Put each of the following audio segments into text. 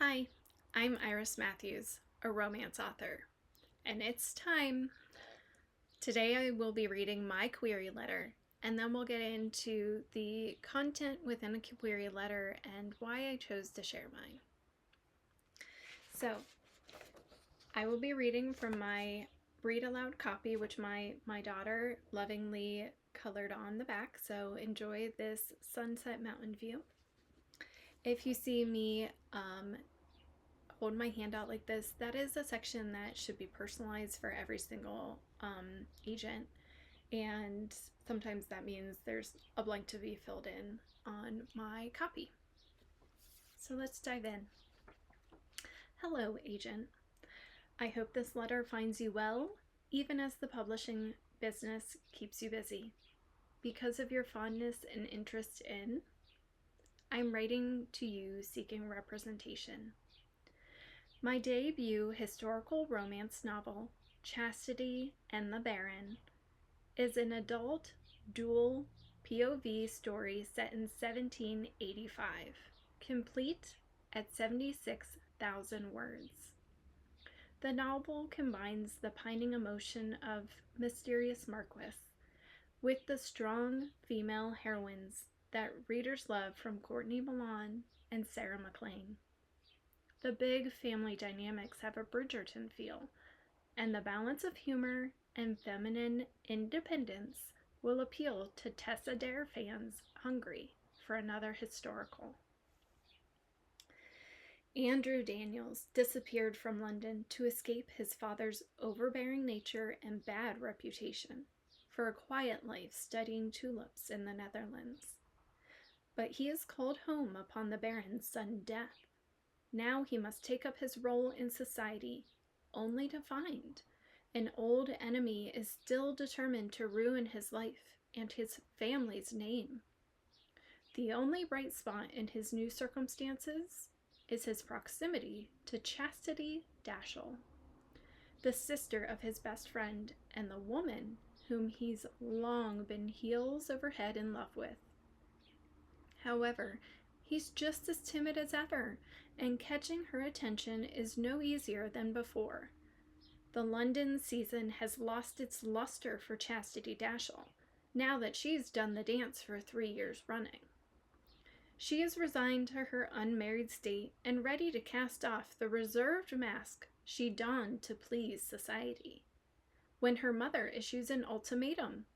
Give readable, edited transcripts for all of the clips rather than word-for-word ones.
Hi, I'm Iris Matthews, a romance author, and it's time. Today I will be reading my query letter, and then we'll get into the content within a query letter and why I chose to share mine. So, I will be reading from my read aloud copy, which my daughter lovingly colored on the back, so enjoy this sunset mountain view. If you see me hold my hand out like this, that is a section that should be personalized for every single agent. And sometimes that means there's a blank to be filled in on my copy. So let's dive in. Hello, agent. I hope this letter finds you well, even as the publishing business keeps you busy. Because of your fondness and interest in, I'm writing to you seeking representation. My debut historical romance novel, Chastity and the Baron, is an adult dual POV story set in 1785, complete at 76,000 words. The novel combines the pining emotion of Mysterious Marquis with the strong female heroines that readers love from Courtney Milan and Sarah MacLean. The big family dynamics have a Bridgerton feel, and the balance of humor and feminine independence will appeal to Tessa Dare fans hungry for another historical. Andrew Daniels disappeared from London to escape his father's overbearing nature and bad reputation for a quiet life studying tulips in the Netherlands. But he is called home upon the Baron's sudden death. Now he must take up his role in society, only to find an old enemy is still determined to ruin his life and his family's name. The only bright spot in his new circumstances is his proximity to Chastity Dashel, the sister of his best friend and the woman whom he's long been heels over head in love with. However, he's just as timid as ever, and catching her attention is no easier than before. The London season has lost its luster for Chastity Dashel, now that she's done the dance for 3 years running. She is resigned to her unmarried state and ready to cast off the reserved mask she donned to please society, when her mother issues an ultimatum: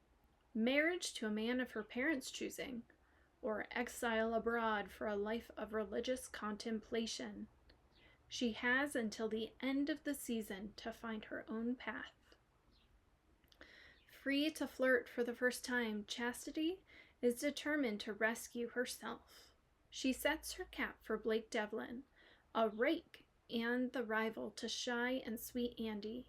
marriage to a man of her parents' choosing, or exile abroad for a life of religious contemplation. She has until the end of the season to find her own path. Free to flirt for the first time, Chastity is determined to rescue herself. She sets her cap for Blake Devlin, a rake and the rival to shy and sweet Andy.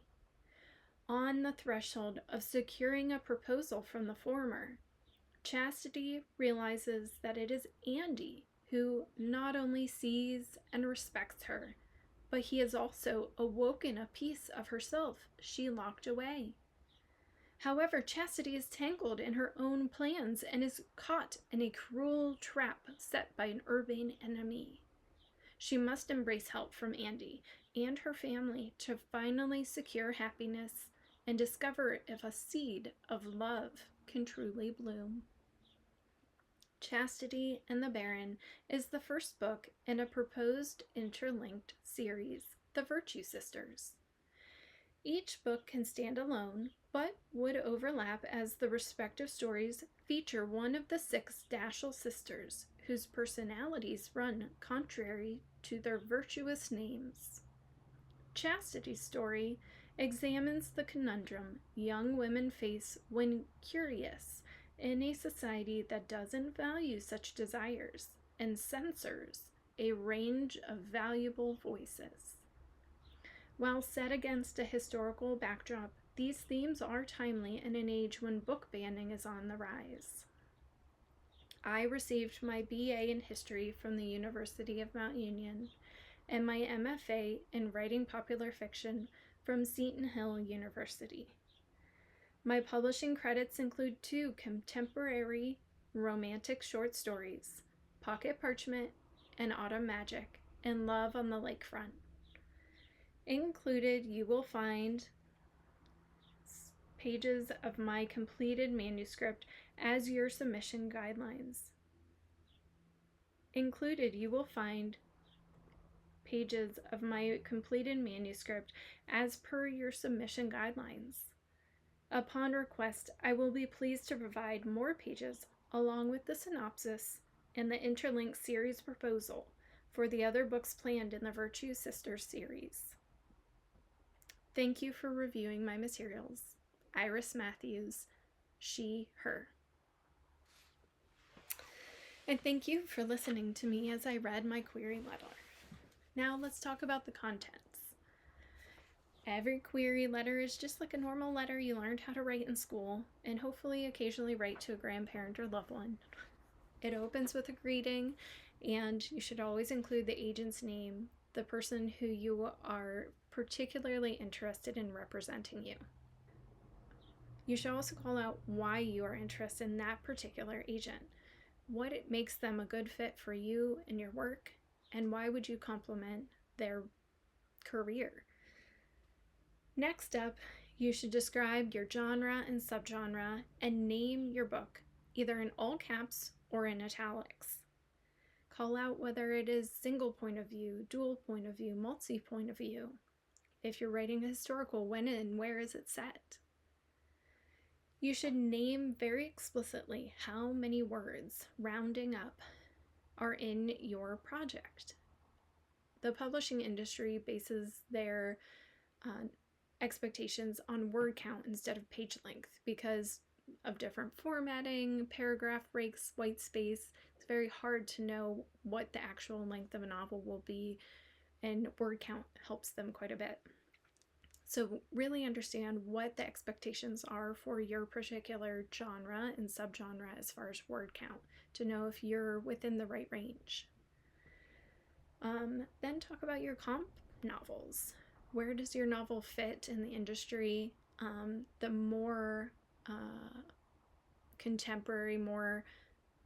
On the threshold of securing a proposal from the former, Chastity realizes that it is Andy who not only sees and respects her, but he has also awoken a piece of herself she locked away. However, Chastity is tangled in her own plans and is caught in a cruel trap set by an urbane enemy. She must embrace help from Andy and her family to finally secure happiness and discover if a seed of love can truly bloom. Chastity and the Baron is the first book in a proposed interlinked series, The Virtue Sisters. Each book can stand alone, but would overlap as the respective stories feature one of the 6 Dashel sisters whose personalities run contrary to their virtuous names. Chastity's story examines the conundrum young women face when curious in a society that doesn't value such desires and censors a range of valuable voices. While set against a historical backdrop, these themes are timely in an age when book banning is on the rise. I received my BA in History from the University of Mount Union and my MFA in Writing Popular Fiction from Seton Hill University. My publishing credits include 2 contemporary romantic short stories, Pocket Parchment and Autumn Magic, and love on the lakefront. Included, you will find pages of my completed manuscript as your submission guidelines. Included, you will find pages of my completed manuscript as per your submission guidelines. Upon request, I will be pleased to provide more pages along with the synopsis and the interlinked series proposal for the other books planned in the Virtue Sisters series. Thank you for reviewing my materials. Iris Matthews, she, her. And thank you for listening to me as I read my query letter. Now let's talk about the contents. Every query letter is just like a normal letter you learned how to write in school and hopefully occasionally write to a grandparent or loved one. It opens with a greeting, and you should always include the agent's name, the person who you are particularly interested in representing you. You should also call out why you are interested in that particular agent, what it makes them a good fit for you and your work, and why would you complement their career. Next up, you should describe your genre and subgenre and name your book, either in all caps or in italics. Call out whether it is single point of view, dual point of view, multi-point of view. If you're writing a historical, when and where is it set? You should name very explicitly how many words, rounding up, are in your project. The publishing industry bases their expectations on word count instead of page length because of different formatting, paragraph breaks, white space. It's very hard to know what the actual length of a novel will be, and word count helps them quite a bit. So really understand what the expectations are for your particular genre and subgenre as far as word count to know if you're within the right range. Then talk about your comp novels. Where does your novel fit in the industry? The more contemporary, more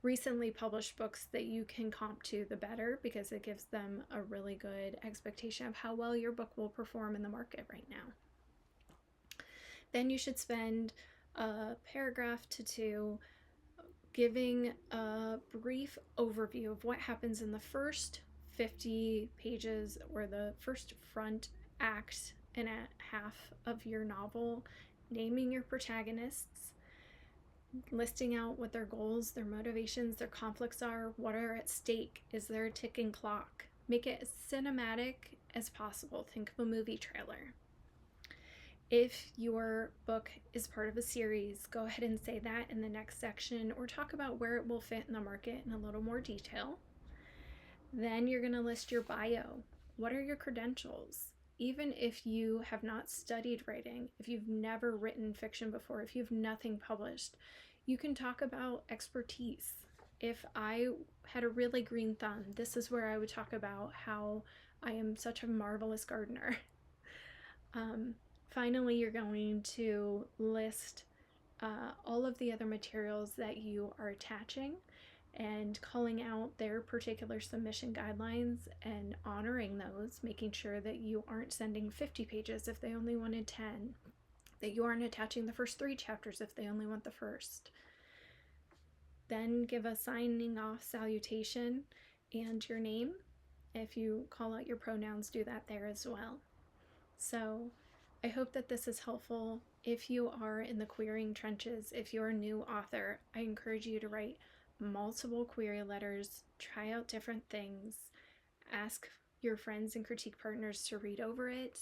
recently published books that you can comp to, the better, because it gives them a really good expectation of how well your book will perform in the market right now. Then you should spend a paragraph to two giving a brief overview of what happens in the first 50 pages or the first front act and a half of your novel, naming your protagonists, listing out what their goals, their motivations, their conflicts are, what are at stake, is there a ticking clock? Make it as cinematic as possible. Think of a movie trailer. If your book is part of a series, go ahead and say that in the next section or talk about where it will fit in the market in a little more detail. Then you're going to list your bio. What are your credentials? Even if you have not studied writing, if you've never written fiction before, if you have nothing published, you can talk about expertise. If I had a really green thumb, this is where I would talk about how I am such a marvelous gardener. Finally, you're going to list all of the other materials that you are attaching and calling out their particular submission guidelines and honoring those, making sure that you aren't sending 50 pages if they only wanted 10, that you aren't attaching the first 3 chapters if they only want the first. Then give a signing off salutation and your name. If you call out your pronouns, do that there as well. So I hope that this is helpful. If you are in the querying trenches, if you're a new author, I encourage you to write multiple query letters, try out different things, ask your friends and critique partners to read over it.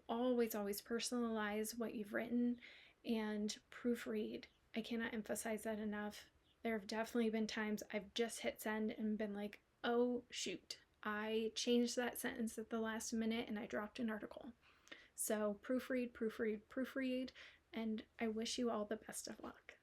Always personalize what you've written and proofread. I cannot emphasize that enough. There have definitely been times I've just hit send and been like, oh shoot, I changed that sentence at the last minute and I dropped an article. So proofread, and I wish you all the best of luck.